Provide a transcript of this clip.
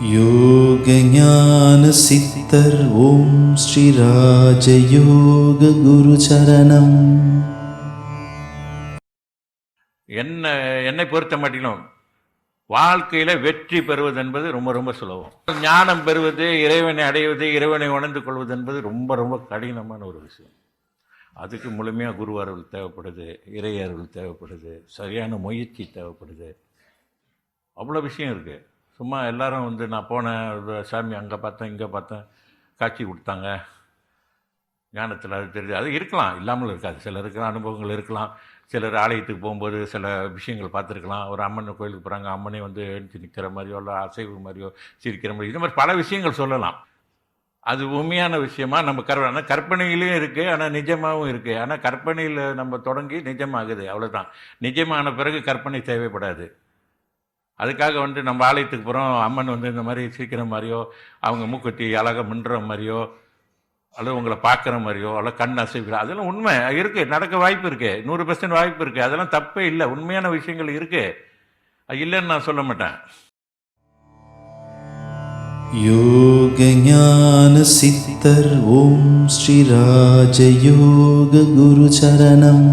யோக ஞான சித்தர் ஓம் ஸ்ரீ ராஜயோக குரு சரணம். என்னை பொறுத்த மட்டிலும் வாழ்க்கையில் வெற்றி பெறுவது என்பது ரொம்ப ரொம்ப சுலபம். ஞானம் பெறுவது, இறைவனை அடைவது, இறைவனை உணர்ந்து கொள்வது என்பது ரொம்ப ரொம்ப கடினமான ஒரு விஷயம். அதுக்கு முழுமையாக குரு அருள் தேவைப்படுது, இறை அருள் தேவைப்படுது, சரியான முயற்சி தேவைப்படுது. அவ்வளோ விஷயம் இருக்குது. சும்மா எல்லாரும் நான் போனேன் சாமி அங்கே பார்த்தேன் இங்கே பார்த்தேன் காட்சி கொடுத்தாங்க ஞானத்தில் அது தெரியுது, அது இருக்கலாம், இல்லாமல் இருக்காது. சிலருக்கு அனுபவங்கள் இருக்கலாம். சிலர் ஆலயத்துக்கு போகும்போது சில விஷயங்கள் பார்த்துருக்கலாம். ஒரு அம்மன் கோயிலுக்கு போகிறாங்க, அம்மனே எழுந்து நிற்கிற மாதிரியோ இல்லை அசைவு மாதிரியோ சிரிக்கிற மாதிரி, இது மாதிரி பல விஷயங்கள் சொல்லலாம். அது உண்மையான விஷயமா நம்ம ஆனால் கற்பனையிலையும் இருக்குது, ஆனால் நிஜமாகவும் இருக்குது. ஆனால் கற்பனையில் நம்ம தொடங்கி நிஜமாகுது, அவ்வளோதான். நிஜமான பிறகு கற்பனை தேவைப்படாது. அதுக்காக நம்ம ஆலயத்துக்கு போகிறோம், அம்மன் இந்த மாதிரி சிரிக்கிற மாதிரியோ, அவங்க மூக்குத்தி அழகாக மின்ற மாதிரியோ, அல்லது உங்களை பார்க்குற மாதிரியோ, அல்லது கண் அசைவில, அதெல்லாம் உண்மை இருக்குது, நடக்க வாய்ப்பு இருக்குது, 100% வாய்ப்பு இருக்குது. அதெல்லாம் தப்பே இல்லை, உண்மையான விஷயங்கள் இருக்குது, அது இல்லைன்னு நான் சொல்ல மாட்டேன். யோக ஞான சித்தர் ஓம் ஸ்ரீ ராஜயோக குரு சரணம்.